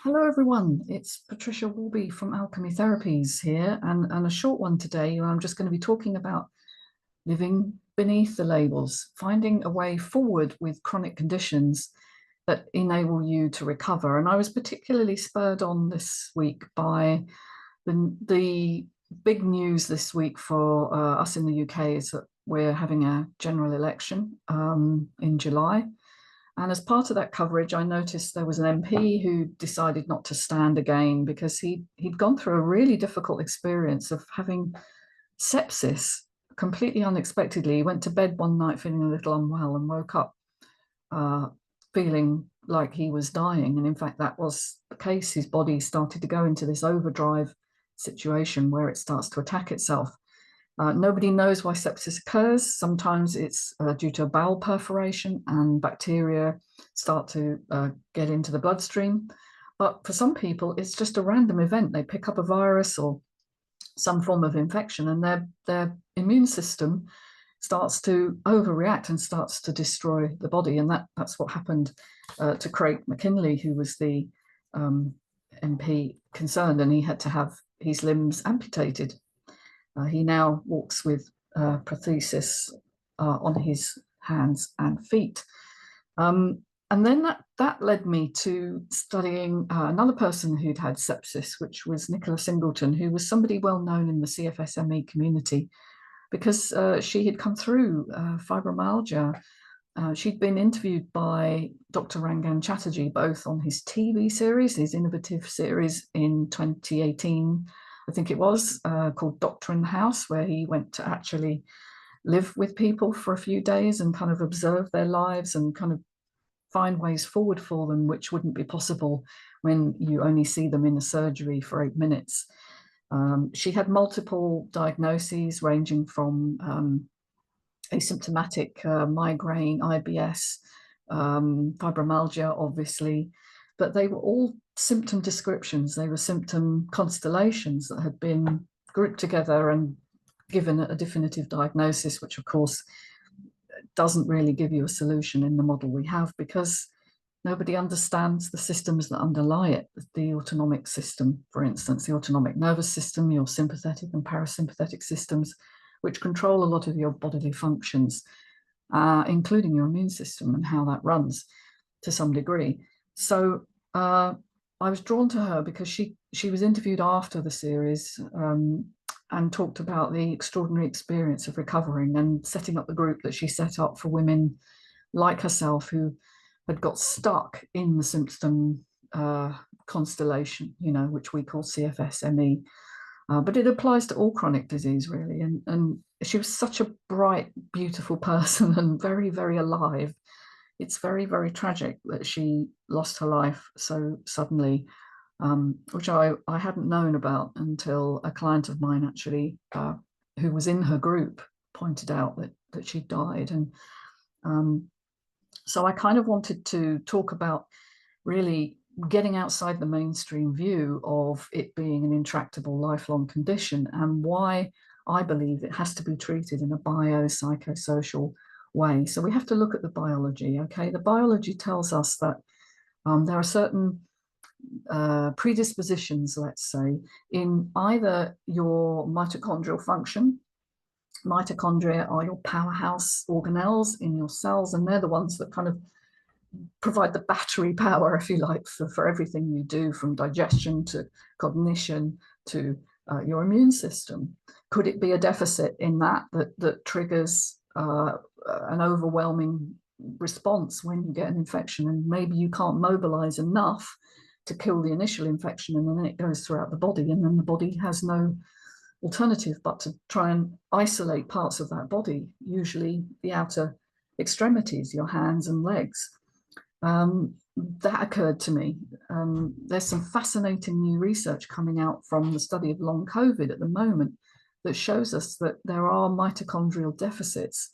Hello everyone, it's Patricia Warby from Alchemy Therapies here, and a short one today. I'm just going to be talking about living beneath the labels, finding a way forward with chronic conditions that enable you to recover. And I was particularly spurred on this week by the big news this week for us in the UK is that we're having a general election in July. And as part of that coverage, I noticed there was an MP who decided not to stand again because he'd gone through a really difficult experience of having sepsis completely unexpectedly. He went to bed one night feeling a little unwell and woke up feeling like he was dying. And in fact, that was the case. His body started to go into this overdrive situation where it starts to attack itself. Nobody knows why sepsis occurs. Sometimes it's due to a bowel perforation and bacteria start to get into the bloodstream. But for some people, it's just a random event. They pick up a virus or some form of infection and their immune system starts to overreact and starts to destroy the body. And that's what happened to Craig McKinley, who was the MP concerned, and he had to have his limbs amputated. He now walks with prosthesis on his hands and feet. And then that led me to studying another person who'd had sepsis, which was Nicola Singleton, who was somebody well known in the CFSME community because she had come through fibromyalgia. She'd been interviewed by Dr Rangan Chatterjee, both on his TV series, his innovative series in 2018, I think it was, called Doctor in the House, where he went to actually live with people for a few days and kind of observe their lives and kind of find ways forward for them, which wouldn't be possible when you only see them in a surgery for 8 minutes. She had multiple diagnoses ranging from asymptomatic migraine, IBS, fibromyalgia, obviously, but they were all symptom descriptions. They were symptom constellations that had been grouped together and given a definitive diagnosis, which of course doesn't really give you a solution in the model we have because nobody understands the systems that underlie it. The autonomic system, for instance, the autonomic nervous system, your sympathetic and parasympathetic systems, which control a lot of your bodily functions, including your immune system and how that runs to some degree. So I was drawn to her because she was interviewed after the series and talked about the extraordinary experience of recovering and setting up the group that she set up for women like herself who had got stuck in the symptom constellation, which we call CFSME. But it applies to all chronic disease, really. And she was such a bright, beautiful person and very, very alive. It's very, very tragic that she lost her life so suddenly, which I hadn't known about until a client of mine actually, who was in her group, pointed out that she died. And so I kind of wanted to talk about really getting outside the mainstream view of it being an intractable lifelong condition and why I believe it has to be treated in a biopsychosocial way. So we have to look at the biology, okay? The biology tells us that there are certain predispositions, let's say, in either your mitochondrial function. Mitochondria are your powerhouse organelles in your cells, and they're the ones that kind of provide the battery power, if you like, for everything you do, from digestion to cognition to your immune system. Could it be a deficit in that triggers an overwhelming response when you get an infection, and maybe you can't mobilize enough to kill the initial infection, and then it goes throughout the body, and then the body has no alternative but to try and isolate parts of that body, usually the outer extremities, your hands and legs. That occurred to me. There's some fascinating new research coming out from the study of long COVID at the moment that shows us that there are mitochondrial deficits.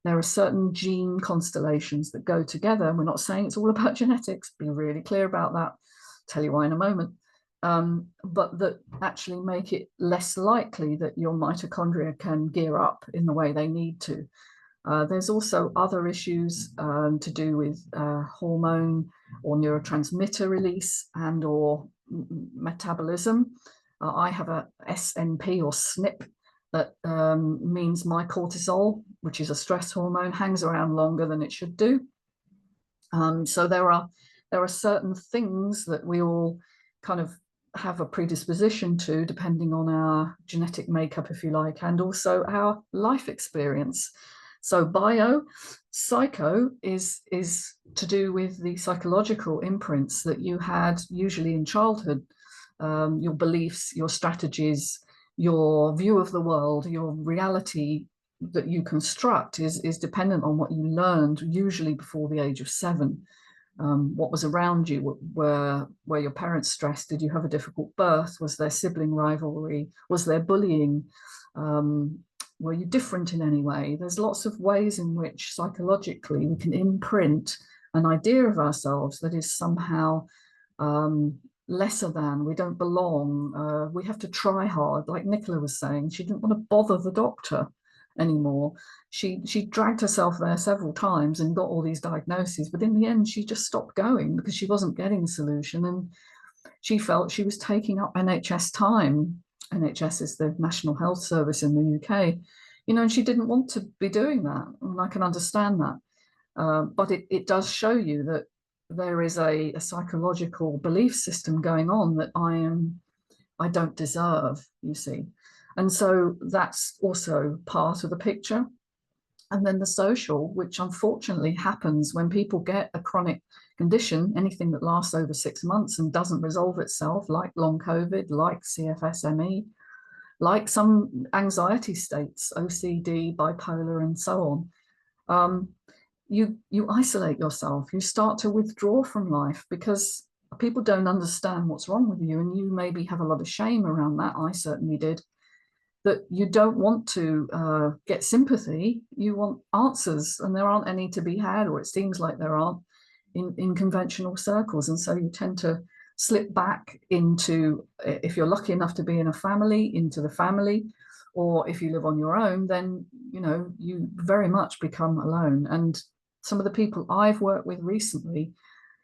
There are certain gene constellations that go together. We're not saying it's all about genetics, be really clear about that. I'll tell you why in a moment. But that actually make it less likely that your mitochondria can gear up in the way they need to. There's also other issues to do with hormone or neurotransmitter release and or metabolism. I have a SNP or SNP that means my cortisol, which is a stress hormone, hangs around longer than it should do. So there are certain things that we all kind of have a predisposition to, depending on our genetic makeup, if you like, and also our life experience. So psycho is to do with the psychological imprints that you had usually in childhood, your beliefs, your strategies, your view of the world, your reality that you construct is dependent on what you learned, usually before the age of 7. What was around you? Were your parents stressed? Did you have a difficult birth? Was there sibling rivalry? Was there bullying? Were you different in any way? There's lots of ways in which psychologically we can imprint an idea of ourselves that is somehow lesser than, we don't belong, we have to try hard. Like Nicola was saying, she didn't want to bother the doctor anymore. She dragged herself there several times and got all these diagnoses, but in the end she just stopped going because she wasn't getting a solution, and she felt she was taking up NHS time. NHS is the National Health Service in the UK, you know, and she didn't want to be doing that, and I can understand that. But it does show you that there is a psychological belief system going on that I don't deserve, you see. And so that's also part of the picture. And then the social, which unfortunately happens when people get a chronic condition, anything that lasts over 6 months and doesn't resolve itself, like long COVID, like CFS-ME, like some anxiety states, OCD, bipolar, and so on. You isolate yourself, you start to withdraw from life because people don't understand what's wrong with you, and you maybe have a lot of shame around that. I certainly did. That you don't want to get sympathy, you want answers, and there aren't any to be had, or it seems like there aren't in conventional circles. And so you tend to slip back into, if you're lucky enough to be in a family, into the family, or if you live on your own, then you know you very much become alone. And some of the people I've worked with recently,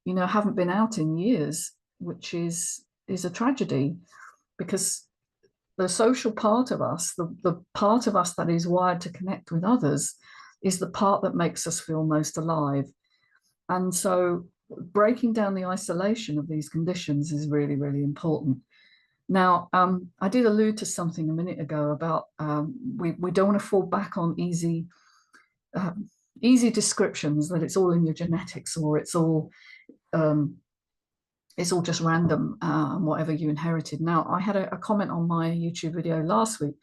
you know, haven't been out in years, which is a tragedy, because the social part of us, the part of us that is wired to connect with others, is the part that makes us feel most alive. And so breaking down the isolation of these conditions is really, really important. Now, I did allude to something a minute ago about we don't want to fall back on easy descriptions that it's all in your genetics, or it's all just random, whatever you inherited. Now, I had a comment on my YouTube video last week,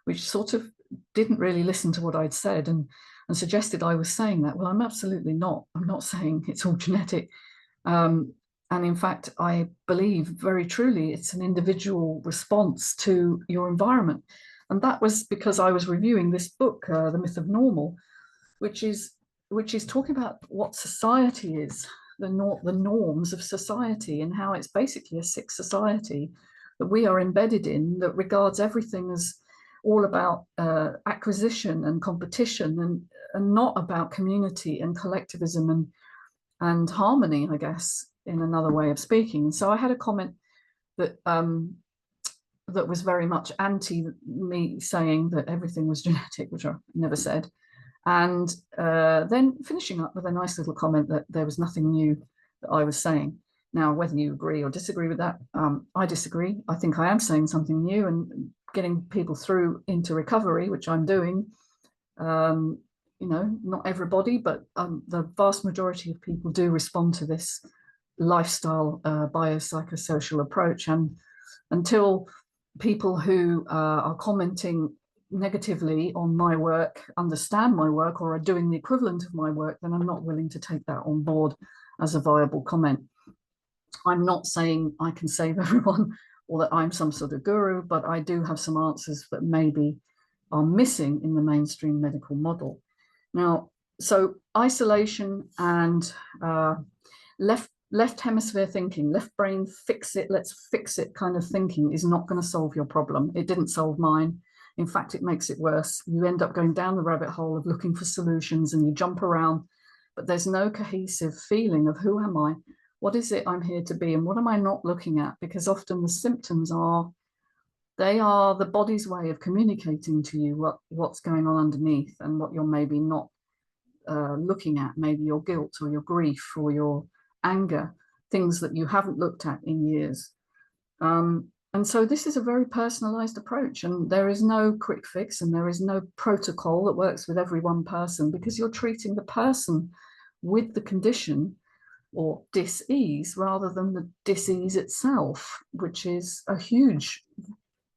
which sort of didn't really listen to what I'd said and suggested I was saying that. Well, I'm absolutely not. I'm not saying it's all genetic. And in fact, I believe very truly it's an individual response to your environment. And that was because I was reviewing this book, The Myth of Normal, which is talking about what society is, the norms of society, and how it's basically a sick society that we are embedded in, that regards everything as all about acquisition and competition, and not about community and collectivism and harmony, I guess, in another way of speaking. So I had a comment that that was very much anti me saying that everything was genetic, which I never said. And then finishing up with a nice little comment that there was nothing new that I was saying. Now, whether you agree or disagree with that, I disagree. I think I am saying something new and getting people through into recovery, which I'm doing. You know, not everybody, but the vast majority of people do respond to this lifestyle biopsychosocial approach. And until people who are commenting negatively on my work understand my work or are doing the equivalent of my work, then I'm not willing to take that on board as a viable comment. I'm not saying I can save everyone or that I'm some sort of guru, but I do have some answers that maybe are missing in the mainstream medical model. Now, so isolation and left hemisphere thinking, left brain fix it, let's fix it kind of thinking is not going to solve your problem. It didn't solve mine. In fact, it makes it worse. You end up going down the rabbit hole of looking for solutions and you jump around, but there's no cohesive feeling of who am I? what is it I'm here to be, and what am I not looking at? Because often the symptoms are, they are the body's way of communicating to you what's going on underneath, and what you're maybe not looking at, maybe your guilt or your grief or your anger, things that you haven't looked at in years. And so this is a very personalized approach, and there is no quick fix and there is no protocol that works with every one person, because you're treating the person with the condition or dis-ease rather than the dis-ease itself, which is a huge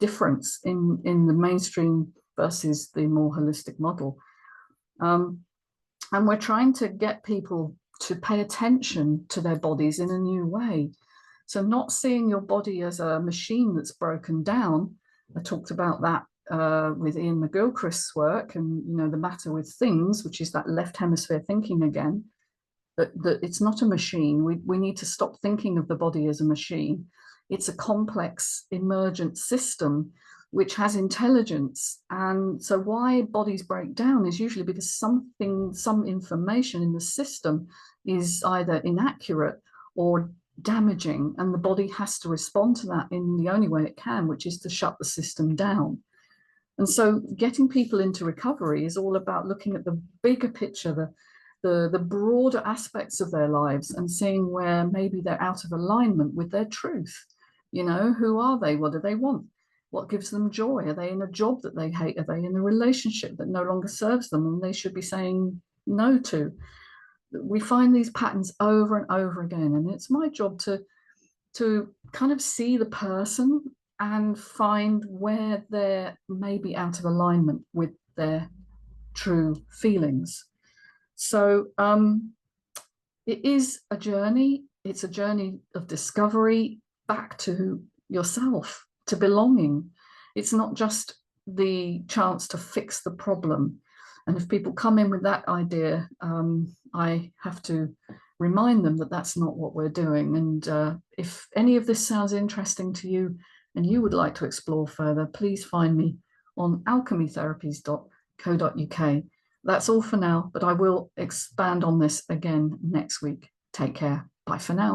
difference in the mainstream versus the more holistic model. And we're trying to get people to pay attention to their bodies in a new way. So not seeing your body as a machine that's broken down. I talked about that with Ian McGilchrist's work, and the matter with things, which is that left hemisphere thinking again, that it's not a machine. We need to stop thinking of the body as a machine. It's a complex emergent system which has intelligence. And so why bodies break down is usually because some information in the system is either inaccurate or damaging, and the body has to respond to that in the only way it can, which is to shut the system down. And so getting people into recovery is all about looking at the bigger picture, the broader aspects of their lives, and seeing where maybe they're out of alignment with their truth. Who are they? What do they want? What gives them joy? Are they in a job that they hate? Are they in a relationship that no longer serves them and they should be saying no to? We find these patterns over and over again, and it's my job to kind of see the person and find where they're maybe out of alignment with their true feelings. So it is a journey. It's a journey of discovery back to yourself, to belonging. It's not just the chance to fix the problem. And if people come in with that idea, I have to remind them that that's not what we're doing. And if any of this sounds interesting to you and you would like to explore further, please find me on alchemytherapies.co.uk. That's all for now, but I will expand on this again next week. Take care. Bye for now.